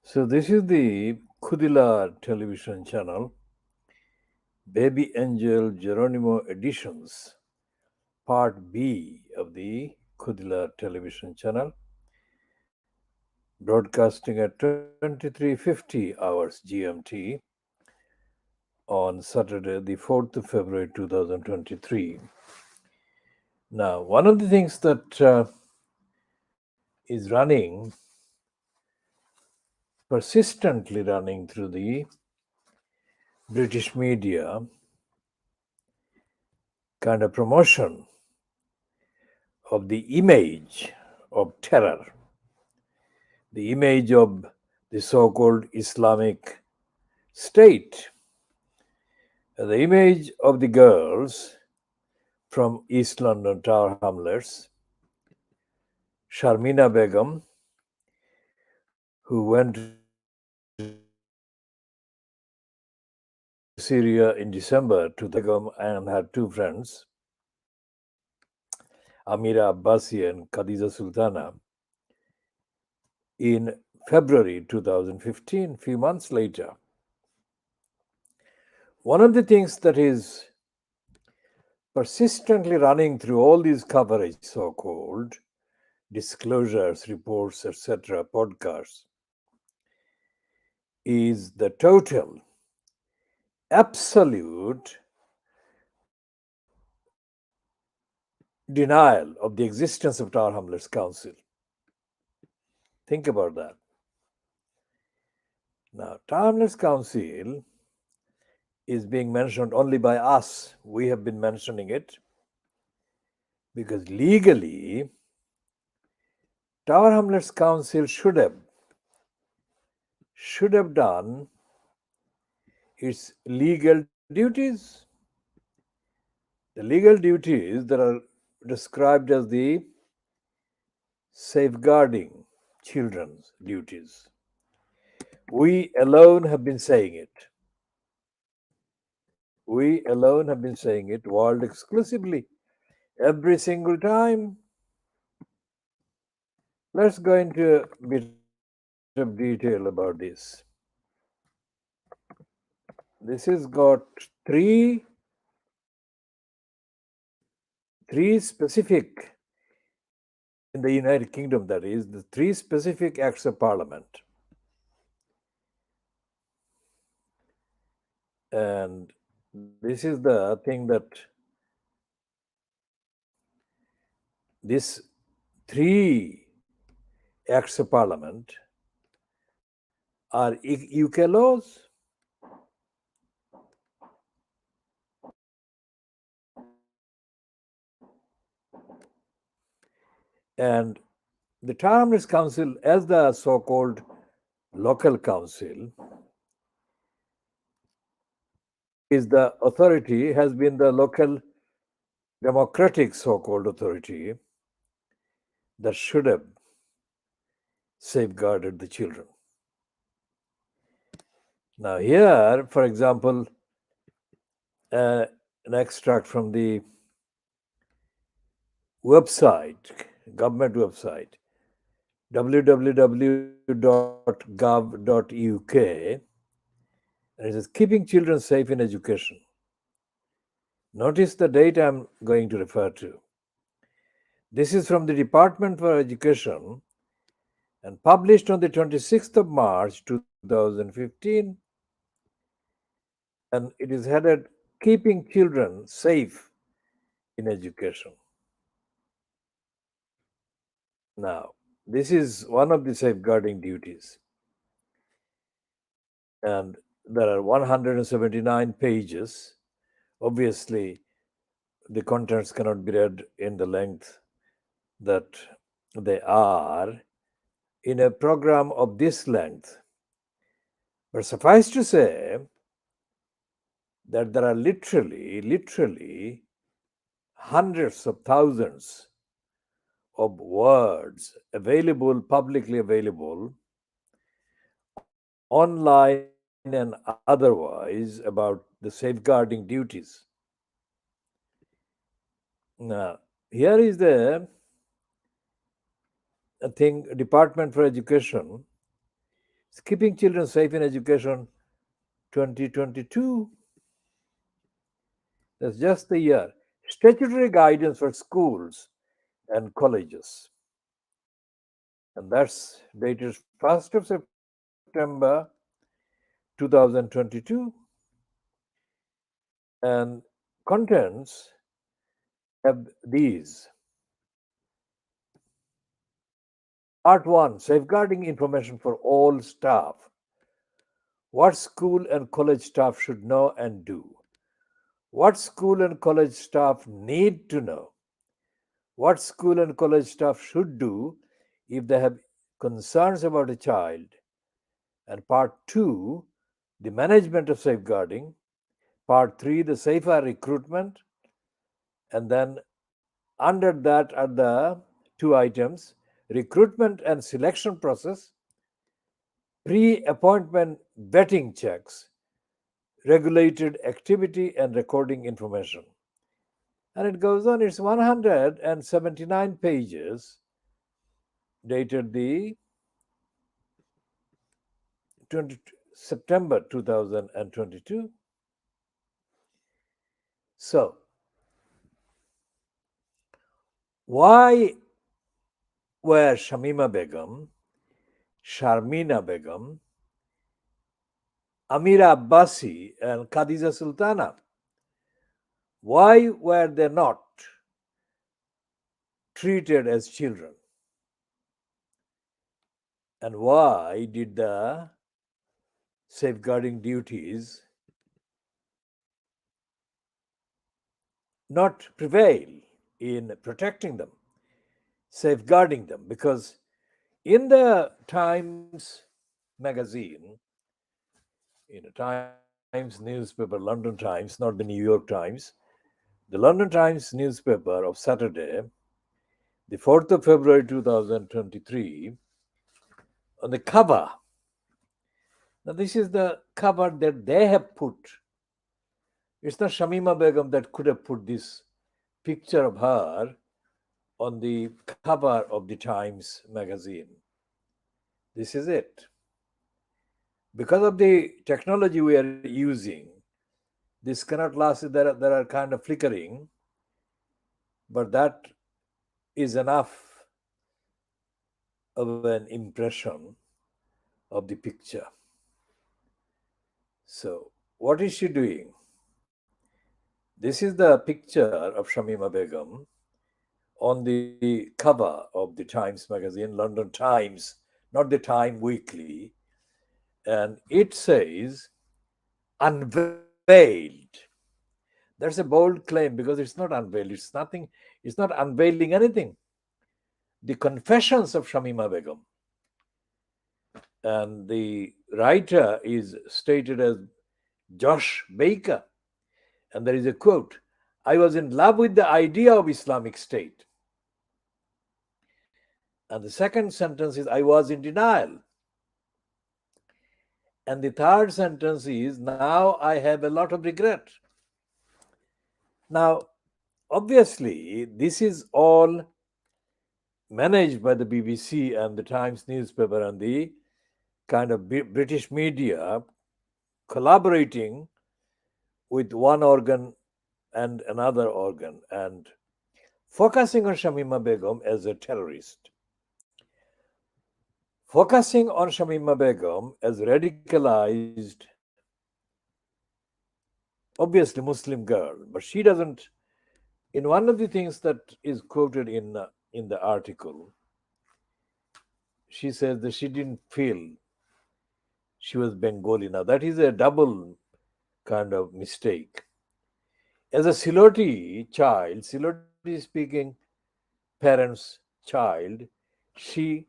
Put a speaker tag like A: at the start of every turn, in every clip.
A: So this is the KhoodeelaarTV television channel, Baby Angel Geronimo Editions, Part B of the KhoodeelaarTV television channel, broadcasting at 2350 hours GMT on Saturday, the 4th of February 2023. Now, one of the things that is running, persistently running through the British media, kind of promotion of the image of terror, the image of the so-called Islamic State, the image of the girls from East London Tower Hamlets, Sharmina Begum, who went to Syria in December 2000 and had two friends, Amira Abbasi and Khadija Sultana, in February 2015, few months later. One of the things that is persistently running through all these coverage, so-called disclosures, reports, etc., podcasts, is the total, absolute denial of the existence of Tower Hamlets Council. Think about that. Now, Tower Hamlets Council is being mentioned only by us. We have been mentioning it because legally, Tower Hamlets Council should have done its legal duties. The legal duties that are described as the safeguarding children's duties. We alone have been saying it. We alone have been saying it world exclusively every single time. Let's go into a bit of detail about this. This has got three specific, in the United Kingdom, that is, the three specific acts of parliament. And this is the thing that these three acts of parliament are UK laws, and the Tower Hamlets Council, as the so-called local council, is the authority, has been the local democratic so-called authority that should have safeguarded the children. Now here, for example, an extract from the website, government website, www.gov.uk, and it says keeping children safe in education. Notice the date I'm going to refer to. This is from the Department for Education and published on the 26th of March 2015, and it is headed Keeping Children Safe in Education. Now, this is one of the safeguarding duties, and there are 179 pages. Obviously, the contents cannot be read in the length that they are in a program of this length. But suffice to say that there are literally hundreds of thousands of words available, publicly available, online and otherwise, about the safeguarding duties. Now, here is the thing, Department for Education Keeping Children Safe in Education 2022. That's just the year. Statutory guidance for schools and colleges. And that's dated 1st of September 2022. And contents have these. Part 1, Safeguarding Information for All Staff. What school and college staff should know and do. What school and college staff need to know. What school and college staff should do if they have concerns about a child. And part 2, the management of safeguarding. Part 3, the safer recruitment. And then under that are the 2 items, recruitment and selection process, pre-appointment vetting checks, regulated activity and recording information. And it goes on, it's 179 pages, dated the 20, September 2022. So, why were Shamima Begum, Sharmina Begum, Amira Abbasi, and Khadija Sultana, why were they not treated as children? And why did the safeguarding duties not prevail in protecting them, safeguarding them? Because in the Times magazine, in the Times newspaper, London Times, not the New York Times, the London Times newspaper of Saturday, the 4th of February 2023, on the cover, now this is the cover that they have put. It's not Shamima Begum that could have put this picture of her on the cover of the Times magazine. This is it. Because of the technology we are using, this cannot last. There are kind of flickering, but that is enough of an impression of the picture. So, what is she doing? This is the picture of Shamima Begum on the cover of the Times magazine, London Times, not the Time Weekly, and it says unveiled. That's a bold claim because it's not unveiled. It's nothing. It's not unveiling anything. The Confessions of Shamima Begum, and the writer is stated as Josh Baker, and there is a quote: "I was in love with the idea of Islamic State." And the second sentence is, "I was in denial." And the third sentence is, "Now I have a lot of regret." Now, obviously, this is all managed by the BBC and the Times newspaper and the kind of British media collaborating with one organ and another organ and focusing on Shamima Begum as a terrorist. Focusing on Shamima Begum as radicalized, obviously Muslim girl, but she doesn't. In one of the things that is quoted in the article, she says that she didn't feel she was Bengali. Now that is a double kind of mistake. As a Siloti child, Siloti speaking parents' child, she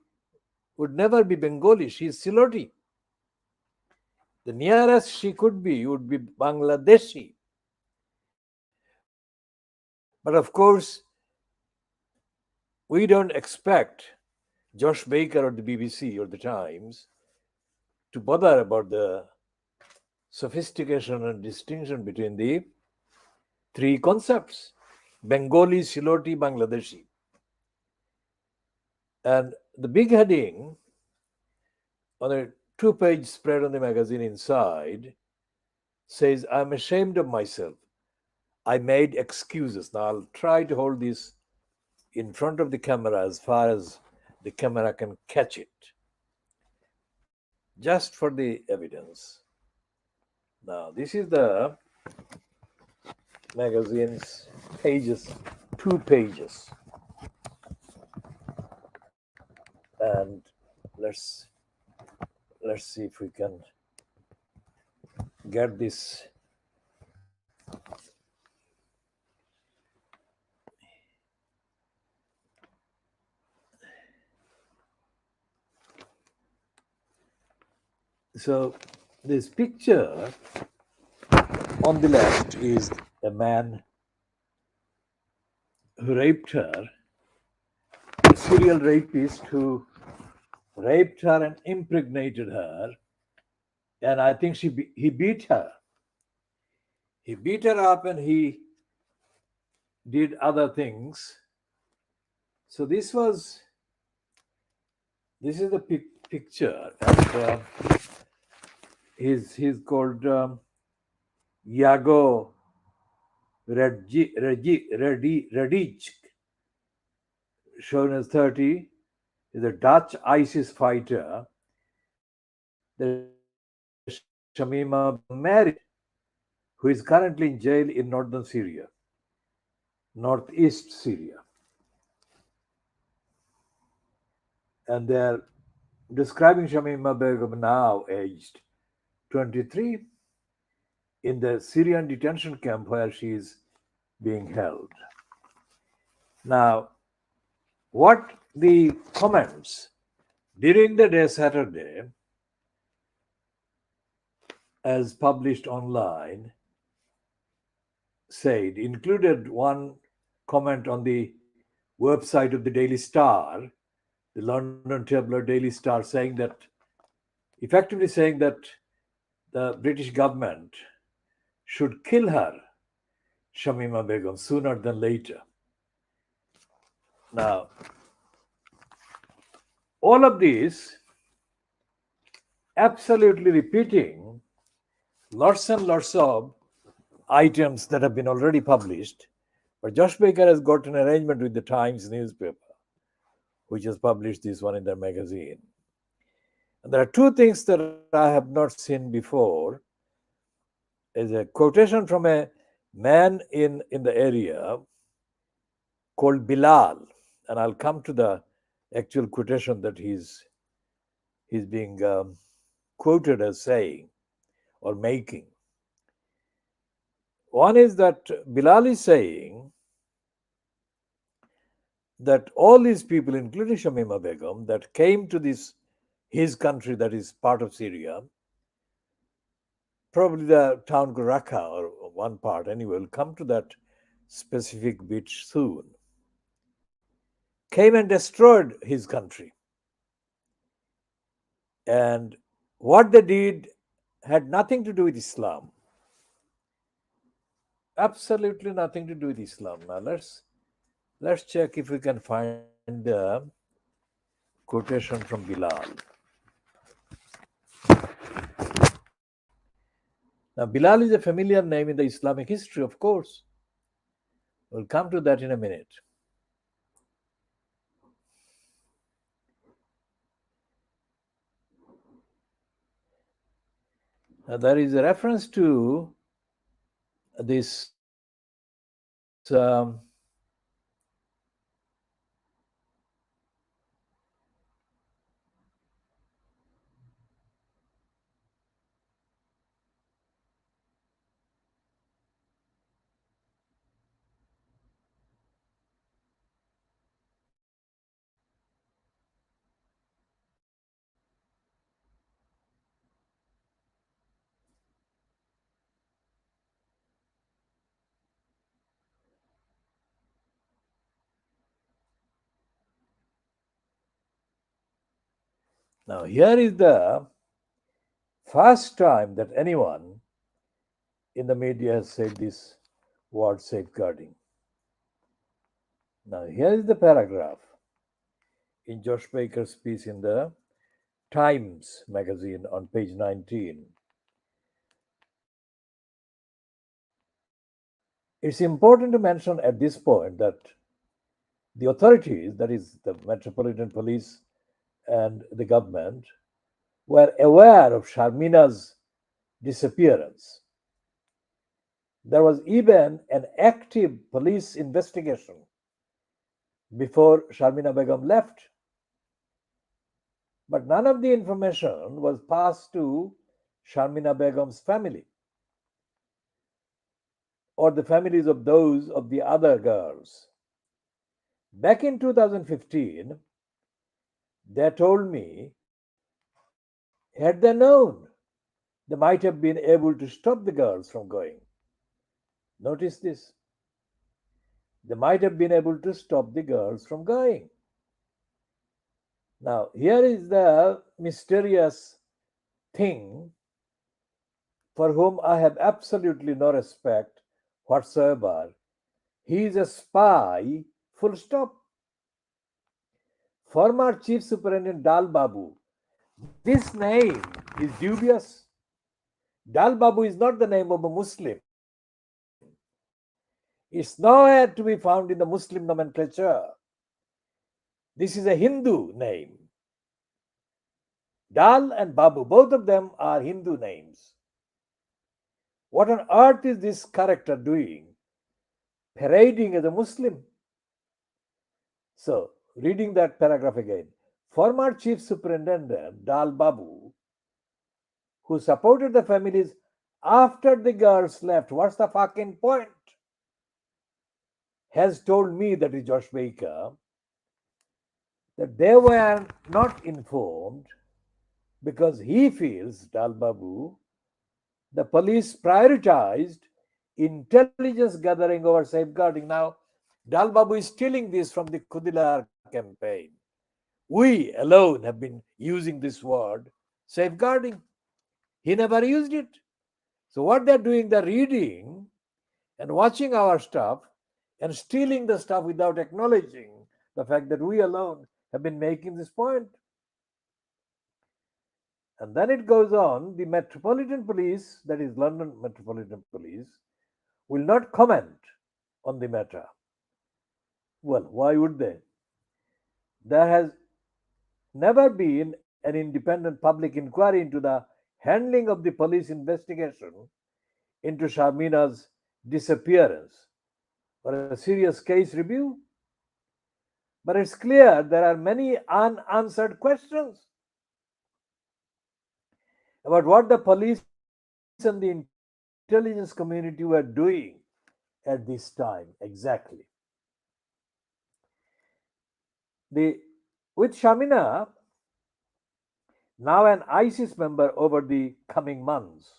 A: would never be Bengali. She is Siloti. The nearest she could be would be Bangladeshi. But of course, we don't expect Josh Baker or the BBC or the Times to bother about the sophistication and distinction between the three concepts: Bengali, Siloti, Bangladeshi. And the big heading on a two-page spread on the magazine inside says, I'm ashamed of myself. I made excuses. Now I'll try to hold this in front of the camera as far as the camera can catch it, just for the evidence. Now, this is the magazine's pages, 2 pages. And let's see if we can get this. So this picture on the left is a man who raped her, a serial rapist who raped her and impregnated her, and I think he beat her. He beat her up and he did other things. So this is the picture, and he's called Iago Radic, shown as 30, is a Dutch ISIS fighter that Shamima married, who is currently in jail in northern Syria, northeast Syria. And they're describing Shamima Begum, now aged 23, in the Syrian detention camp where she is being held. Now, what the comments during the day Saturday, as published online, said, included one comment on the website of the Daily Star, the London tabloid Daily Star, effectively saying that the British government should kill her, Shamima Begum, sooner than later. Now, all of this absolutely repeating lots and lots of items that have been already published, but Josh Baker has got an arrangement with the Times newspaper, which has published this one in their magazine. And there are two things that I have not seen before. Is a quotation from a man in the area called Bilal, and I'll come to the actual quotation that he's being quoted as saying or making. One is that Bilal is saying that all these people, including Shamima Begum, that came to his country, that is part of Syria, probably the town Raqqa or one part anyway, will come to that specific bit soon, came and destroyed his country. And what they did had nothing to do with Islam. Absolutely nothing to do with Islam. Now let's check if we can find the quotation from Bilal. Now, Bilal is a familiar name in the Islamic history, of course. We'll come to that in a minute. Now, there is a reference to this now here is the first time that anyone in the media has said this word safeguarding. Now, here is the paragraph in Josh Baker's piece in the Times magazine on page 19. It's important to mention at this point that the authorities, that is, the Metropolitan Police and the government, were aware of Sharmina's disappearance. There was even an active police investigation before Sharmina Begum left. But none of the information was passed to Sharmina Begum's family or the families of those of the other girls. Back in 2015, they told me, had they known, they might have been able to stop the girls from going. Notice this. They might have been able to stop the girls from going. Now, here is the mysterious thing for whom I have absolutely no respect whatsoever. He is a spy, full stop. Former Chief Superintendent Dal Babu. This name is dubious. Dal Babu is not the name of a Muslim. It's nowhere to be found in the Muslim nomenclature. This is a Hindu name. Dal and Babu, both of them are Hindu names. What on earth is this character doing? Parading as a Muslim. So, reading that paragraph again. Former Chief Superintendent Dal Babu, who supported the families after the girls left, what's the fucking point? Has told me, that is Josh Baker, that they were not informed because he feels, Dal Babu, the police prioritized intelligence gathering over safeguarding. Now, Dal Babu is stealing this from the KhoodeelaarTV campaign. We alone have been using this word, safeguarding. He never used it. So what they're doing, they're reading and watching our stuff and stealing the stuff without acknowledging the fact that we alone have been making this point. And then it goes on, the Metropolitan Police, that is London Metropolitan Police, will not comment on the matter. Well, why would they? There has never been an independent public inquiry into the handling of the police investigation into Sharmina's disappearance or a serious case review. But it's clear there are many unanswered questions about what the police and the intelligence community were doing at this time exactly. With Shamina now an ISIS member over the coming months,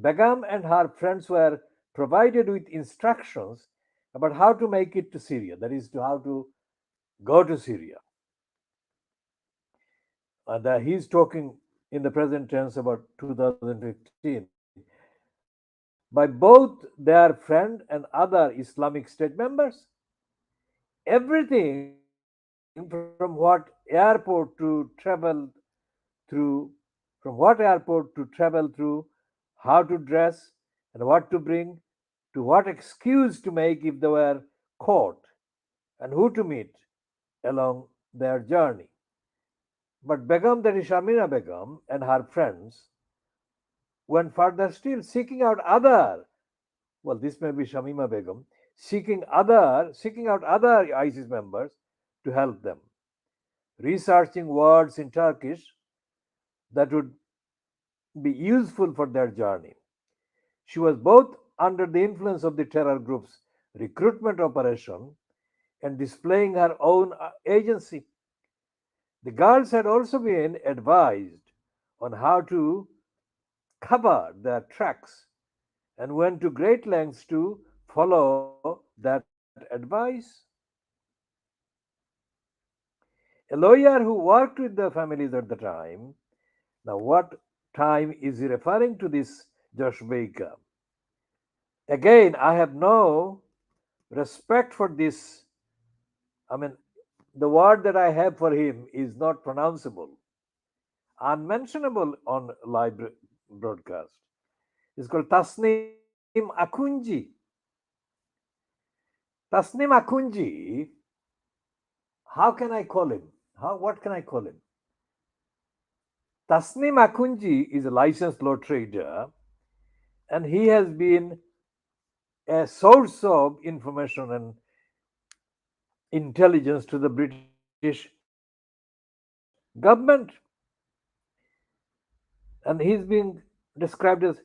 A: Begum and her friends were provided with instructions about how to make it to Syria, that is, to how to go to Syria. And he's talking in the present tense about 2015 by both their friend and other Islamic State members. Everything from what airport to travel through, how to dress and what to bring, to what excuse to make if they were caught, and who to meet along their journey. But Begum, that is Shamina Begum, and her friends went further still, seeking out other, well, this may be Shamima Begum, seeking out other ISIS members to help them, researching words in Turkish that would be useful for their journey. She was both under the influence of the terror group's recruitment operation and displaying her own agency. The girls had also been advised on how to cover their tracks and went to great lengths to follow that advice. A lawyer who worked with the families at the time, now what time is he referring to this Josh Baker? Again, I have no respect for this. I mean, the word that I have for him is not pronounceable. unmentionable on live broadcast. It's called Tasnim Akunji. Tasnim Akunji, how can I call him? What can I call him? Tasnim Akunji is a licensed law trader, and he has been a source of information and intelligence to the British government. And he's being described as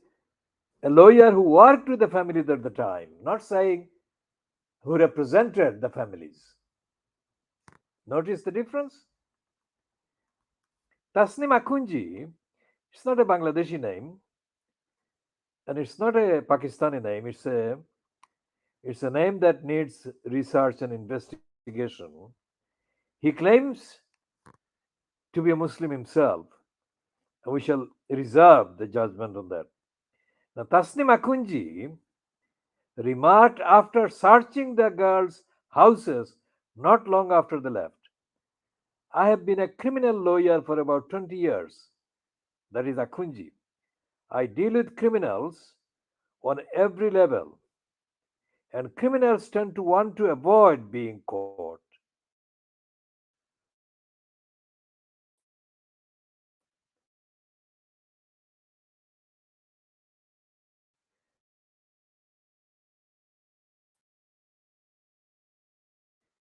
A: a lawyer who worked with the families at the time, not saying who represented the families. Notice the difference? Tasnim Akunji, it's not a Bangladeshi name and it's not a Pakistani name. It's a name that needs research and investigation. He claims to be a Muslim himself, and we shall reserve the judgment on that. Now, Tasnim Akunji remarked after searching the girls' houses not long after they left, I have been a criminal lawyer for about 20 years. That is Akunji. I deal with criminals on every level, and criminals tend to want to avoid being caught.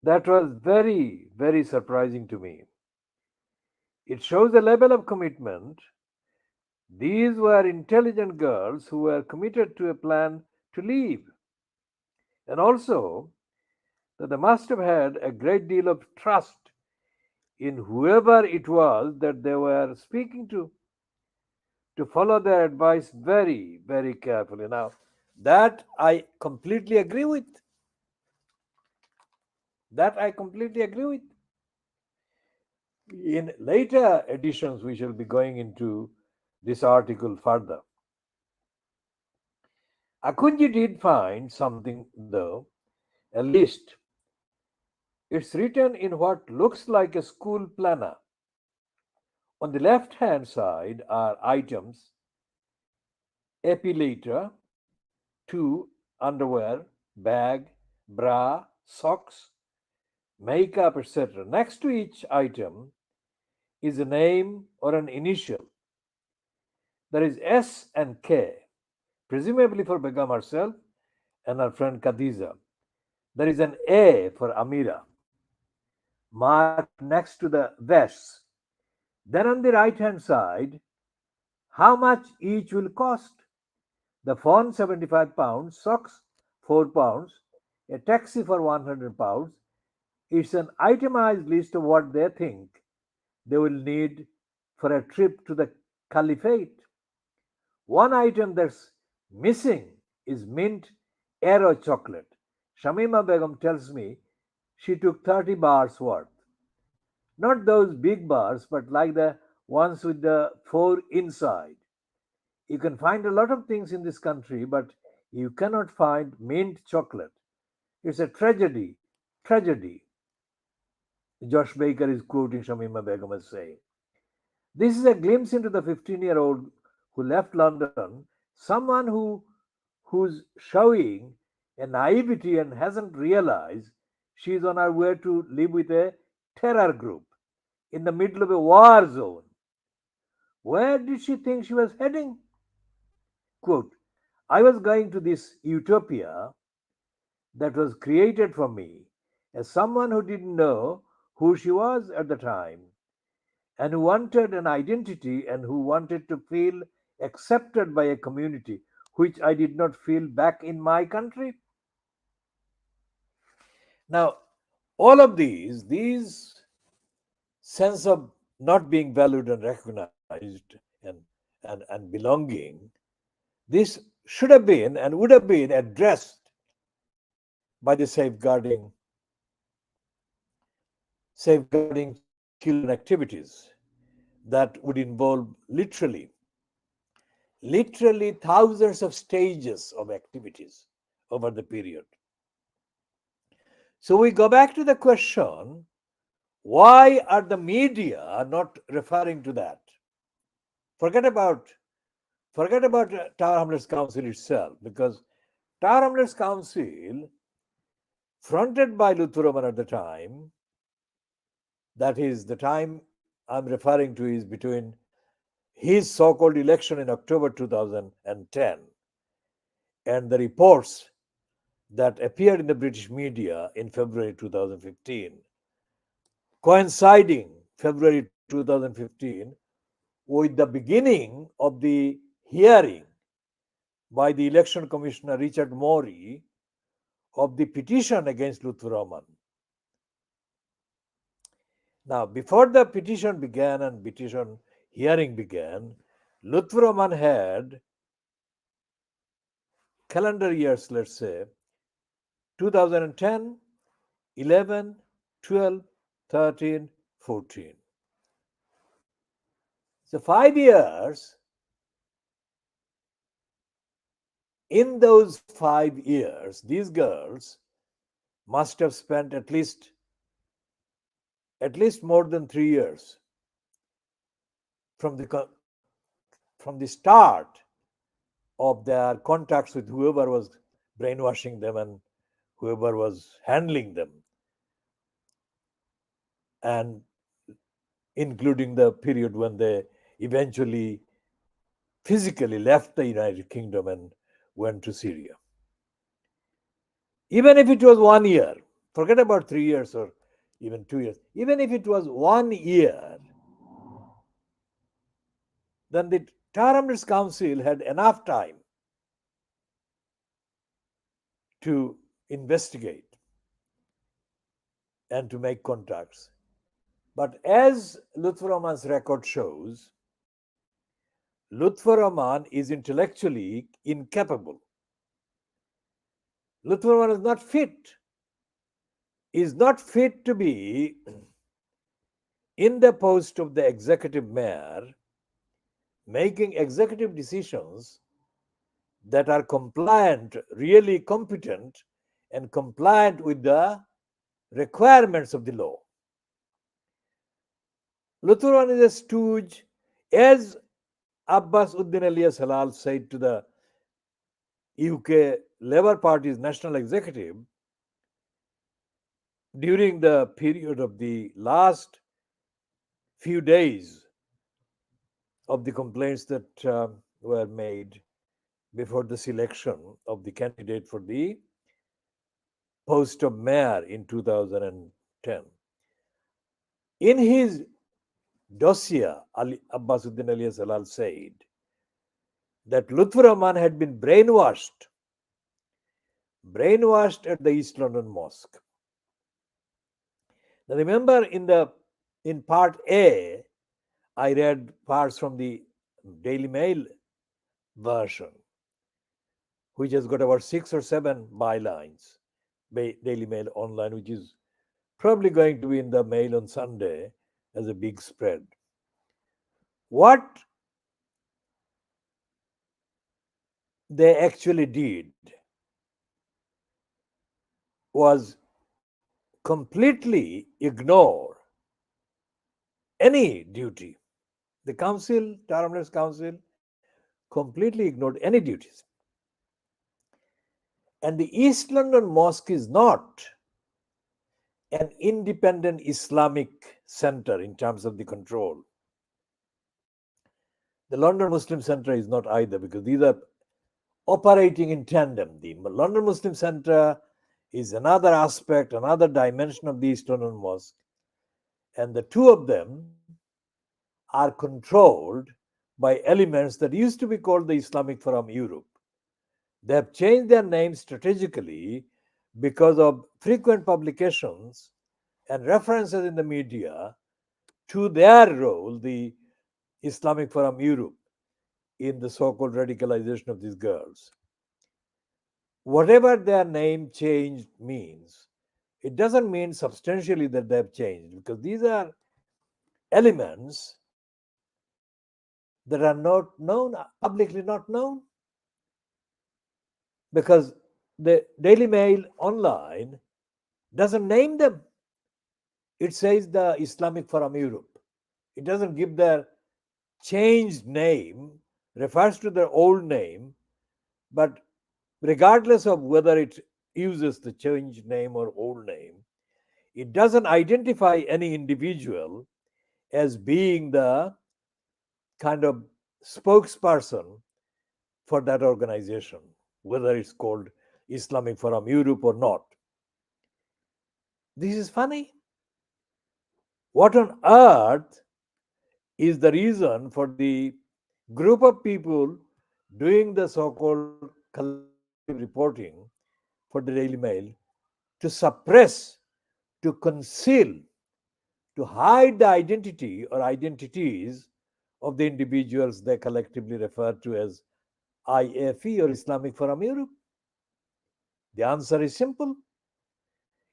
A: That was very, very surprising to me. It shows a level of commitment. These were intelligent girls who were committed to a plan to leave. And also, that they must have had a great deal of trust in whoever it was that they were speaking to follow their advice very, very carefully. Now, that I completely agree with. That I completely agree with. In later editions, we shall be going into this article further. Akunji did find something, though, a list. It's written in what looks like a school planner. On the left hand side are items: epilator, 2, underwear, bag, bra, socks, makeup, etc. Next to each item is a name or an initial. There is S and K, presumably for Begum herself and her friend Khadija. There is an A for Amira, marked next to the vests. Then on the right hand side, how much each will cost. The phone, £75, socks, £4, a taxi for £100. It's an itemized list of what they think they will need for a trip to the Caliphate. One item that's missing is mint Aero chocolate. Shamima Begum tells me she took 30 bars worth. Not those big bars, but like the ones with the 4 inside. You can find a lot of things in this country, but you cannot find mint chocolate. It's a tragedy. Tragedy. Josh Baker is quoting Shamima Begum as saying. This is a glimpse into the 15-year-old who left London, someone who's showing a naivety and hasn't realized she's on her way to live with a terror group in the middle of a war zone. Where did she think she was heading? Quote, I was going to this utopia that was created for me as someone who didn't know who she was at the time and who wanted an identity and who wanted to feel accepted by a community which I did not feel back in my country. Now, all of these sense of not being valued and recognized and belonging, this should have been and would have been addressed by the safeguarding children activities that would involve literally thousands of stages of activities over the period. So we go back to the question, why are the media not referring to that? Forget about Tower Hamlets Council itself, because Tower Hamlets Council, fronted by Luther at the time, that is the time I'm referring to is between his so-called election in October 2010 and the reports that appeared in the British media in February 2015, coinciding February 2015 with the beginning of the hearing by the election commissioner Richard Morey of the petition against Lutfur Rahman. Now, before the petition began and petition hearing began, Lutfur Rahman had calendar years, let's say, 2010, 11, 12, 13, 14. So 5 years, in those 5 years, these girls must have spent at least more than 3 years from the start of their contacts with whoever was brainwashing them and whoever was handling them, and including the period when they eventually physically left the United Kingdom and went to Syria. Even if it was 1 year, forget about 3 years or even 2 years, even if it was 1 year, then the Tower Hamlets Council had enough time to investigate and to make contacts. But as Lutfur Rahman's record shows, Lutfur Rahman is intellectually incapable. Lutfur Rahman is not fit to be in the post of the executive mayor, making executive decisions that are compliant, really competent, and compliant with the requirements of the law. Lutfur Rahman is a stooge, as Abbas Uddin Elias Halal said to the UK Labour Party's national executive during the period of the last few days of the complaints that were made before the selection of the candidate for the post of mayor in 2010. In his dossier, Abbasuddin Elias Halal said that Lutfur Rahman had been brainwashed at the East London Mosque. Now remember, in part A, I read parts from the Daily Mail version, which has got about 6 or 7 bylines, Daily Mail online, which is probably going to be in the Mail on Sunday as a big spread. What they actually did was completely ignore any duty. The council, Tower Hamlets Council, completely ignored any duties. And the East London Mosque is not an independent Islamic center in terms of the control. The London Muslim Center is not either, because these are operating in tandem. The London Muslim Center is another aspect, another dimension of the East London Mosque. And the two of them are controlled by elements that used to be called the Islamic Forum Europe. They have changed their name strategically because of frequent publications and references in the media to their role, the Islamic Forum Europe, in the so-called radicalization of these girls. Whatever their name change means, it doesn't mean substantially that they have changed, because these are elements that are not known, publicly not known, because the Daily Mail online doesn't name them. It says the Islamic Forum Europe. It doesn't give their changed name refers to their old name, but regardless of whether it uses the changed name or old name, it doesn't identify any individual as being the kind of spokesperson for that organization, whether it's called Islamic Forum Europe or not. This is funny. What on earth is the reason for the group of people doing the so-called collective reporting for the Daily Mail to suppress, to conceal, to hide the identity or identities of the individuals they collectively refer to as IFE or Islamic Forum Europe? The answer is simple.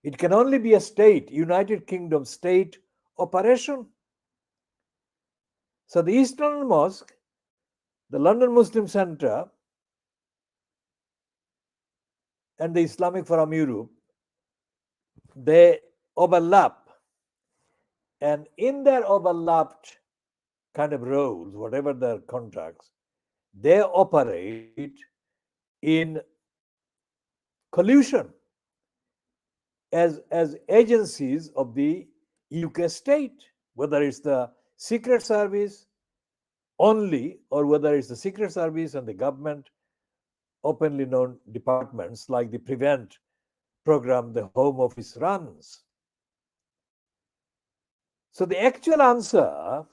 A: It can only be a state, United Kingdom state operation. So the Eastern Mosque, the London Muslim Center, and the Islamic Forum Europe, they overlap. And in their overlapped kind of roles, whatever their contracts, they operate in collusion as agencies of the UK state, whether it's the Secret Service only or whether it's the Secret Service and the government openly known departments like the Prevent program the Home Office runs. So the actual answer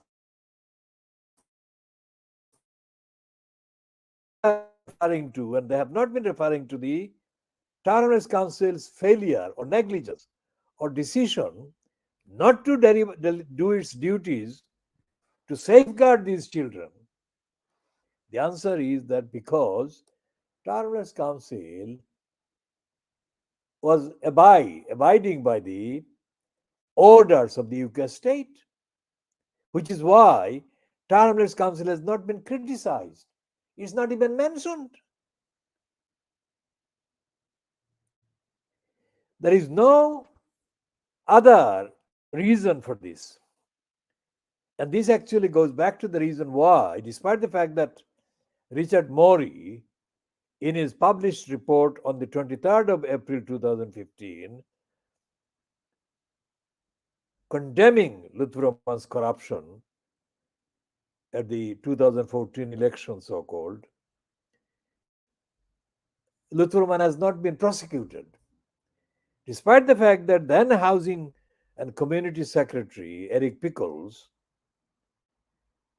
A: referring to, and they have not been referring to the Terrorist Council's failure or negligence or decision not to do its duties to safeguard these children. The answer is that because Terrorist Council was abiding by the orders of the UK state, which is why Terrorist Council has not been criticized. It's not even mentioned. There is no other reason for this. And this actually goes back to the reason why, despite the fact that Richard Morey, in his published report on the 23rd of April 2015, condemning Lutfur Rahman's corruption at the 2014 election, so called, Lutfur Rahman has not been prosecuted, despite the fact that then Housing and Community Secretary Eric Pickles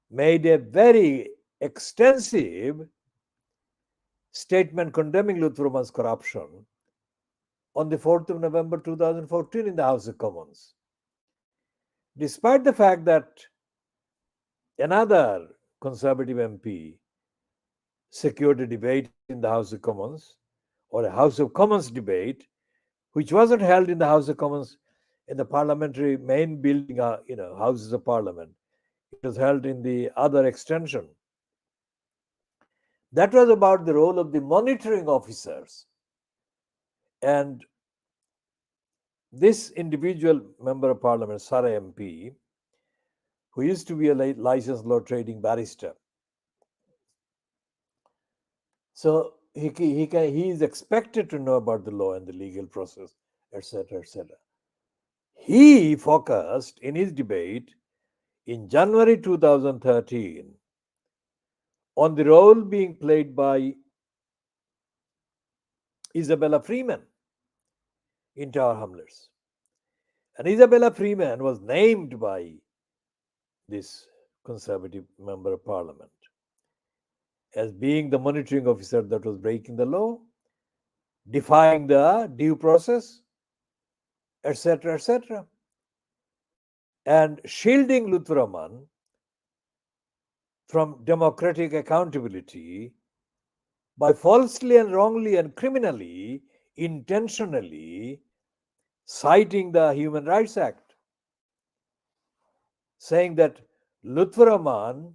A: made a very extensive statement condemning Lutfur Rahman's corruption on the 4th of November 2014 in the House of Commons. Despite the fact that another Conservative MP secured a debate in the House of Commons, or a House of Commons debate, which wasn't held in the House of Commons in the parliamentary main building, Houses of Parliament. It was held in the other extension. That was about the role of the monitoring officers. And this individual member of Parliament, Surrey MP, who used to be a licensed law trading barrister, so he is expected to know about the law and the legal process, etc., etc. He focused in his debate in January 2013 on the role being played by Isabella Freeman in Tower Hamlets. And Isabella Freeman was named by this Conservative member of Parliament as being the monitoring officer that was breaking the law, defying the due process, etc., etc., and shielding Lutfur Rahman from democratic accountability by falsely and wrongly and criminally, intentionally citing the Human Rights Act, saying that Lutfur Rahman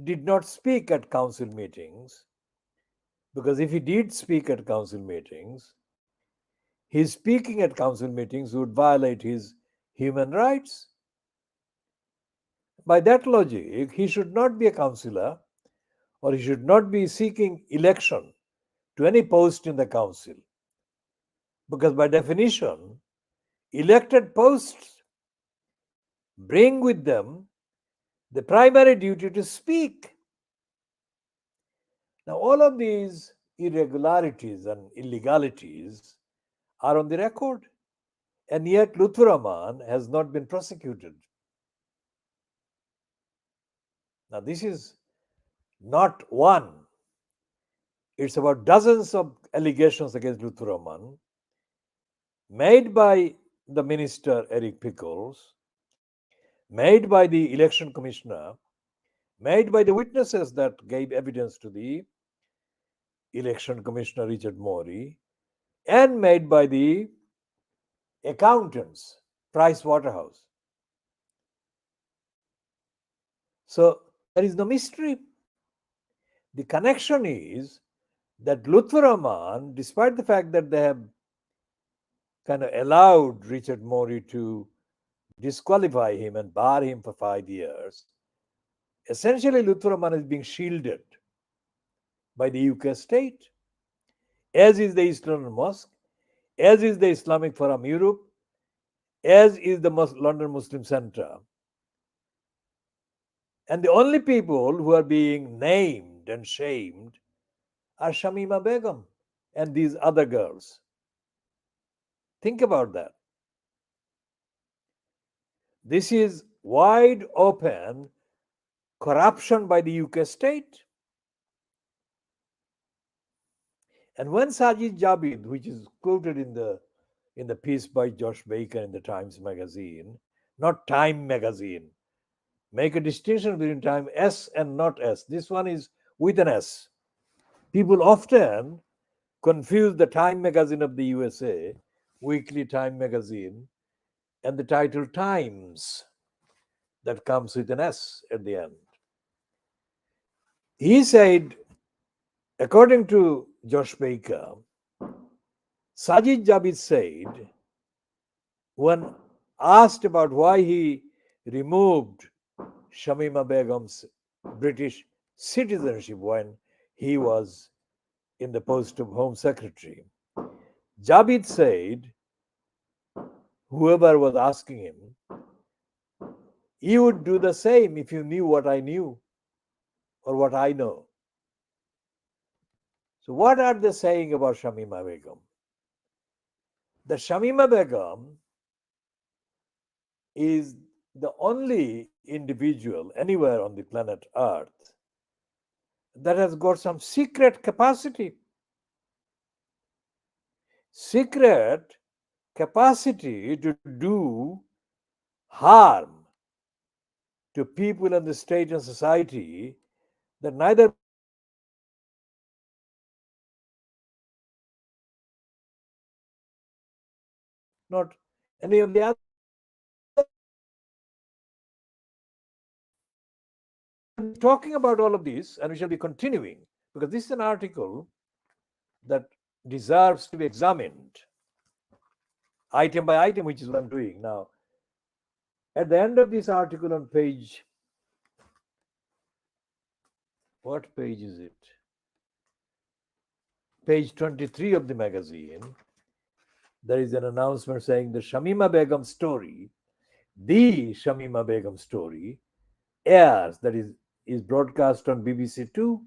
A: did not speak at council meetings, because if he did speak at council meetings, his speaking at council meetings would violate his human rights. by that logic, he should not be a councillor or he should not be seeking election to any post in the council. Because by definition, elected posts bring with them the primary duty to speak. Now, all of these irregularities and illegalities are on the record, and yet Lutfur Rahman has not been prosecuted. Now, this is not one, it's about dozens of allegations against Lutfur Rahman made by the minister Eric Pickles, made by the election commissioner, made by the witnesses that gave evidence to the election commissioner Richard Morey, and made by the accountants, Price Waterhouse. So there is no mystery. The connection is that Lutfur Rahman, despite the fact that they have kind of allowed Richard Morey to disqualify him and bar him for 5 years, essentially Lutfur Rahman is being shielded by the UK state, as is the East London Mosque, as is the Islamic Forum Europe, as is the London Muslim Centre. And the only people who are being named and shamed are Shamima Begum and these other girls. Think about that. This is wide open corruption by the UK state. And when Sajid Javid, which is quoted in the piece by Josh Baker in the Times magazine, not Time magazine, make a distinction between Time S and not S. This one is with an S. People often confuse the Time magazine of the USA, Weekly Time magazine, and the title Times that comes with an S at the end. He said, according to Josh Baker, Sajid Javid said, when asked about why he removed Shamima Begum's British citizenship when he was in the post of Home Secretary, Javid said, whoever was asking him, you would do the same if you knew what I knew or what I know. So what are they saying about Shamima Begum? The Shamima Begum is the only individual anywhere on the planet Earth that has got some secret capacity to do harm to people and the state and society that neither not any of the other. Talking about all of this, and we shall be continuing, because this is an article that deserves to be examined item by item, which is what I'm doing now. At the end of this article on page, what page is it? Page 23 of the magazine, there is an announcement saying the Shamima Begum story, airs, that is broadcast on BBC Two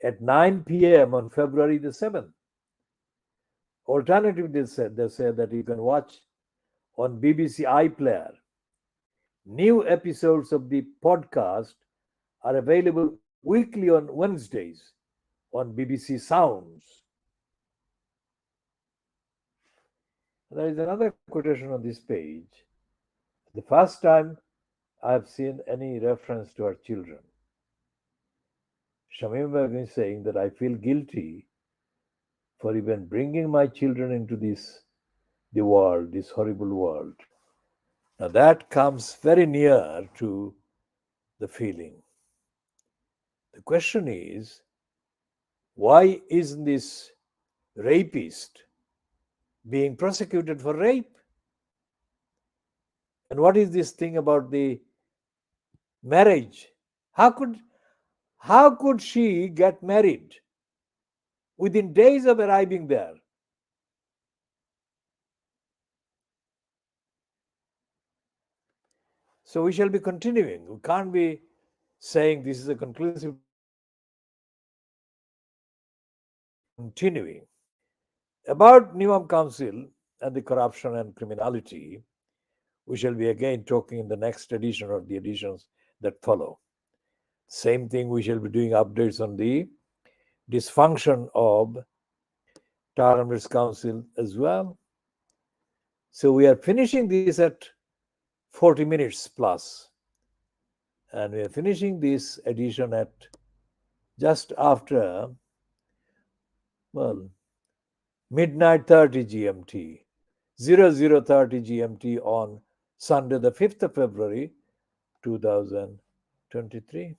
A: at 9 p.m. on February the 7th. Alternatively, they say that you can watch on BBC iPlayer. New episodes of the podcast are available weekly on Wednesdays on BBC Sounds. There is another quotation on this page. The first time I have seen any reference to her children. Shamima Begum is saying that I feel guilty for even bringing my children into the world, this horrible world. Now that comes very near to the feeling. The question is, why isn't this rapist being prosecuted for rape? And what is this thing about the Marriage. How could she get married within days of arriving there? So we shall be continuing. We can't be saying this is a conclusive continuing. About Nivam Council and the corruption and criminality, we shall be again talking in the next edition or the editions that follow. Same thing, we shall be doing updates on the dysfunction of Tar and Rivers Council as well. So we are finishing this at 40 minutes plus. And we are finishing this edition at just after, well, midnight 30 GMT, 0030 GMT on Sunday, the 5th of February, 2023.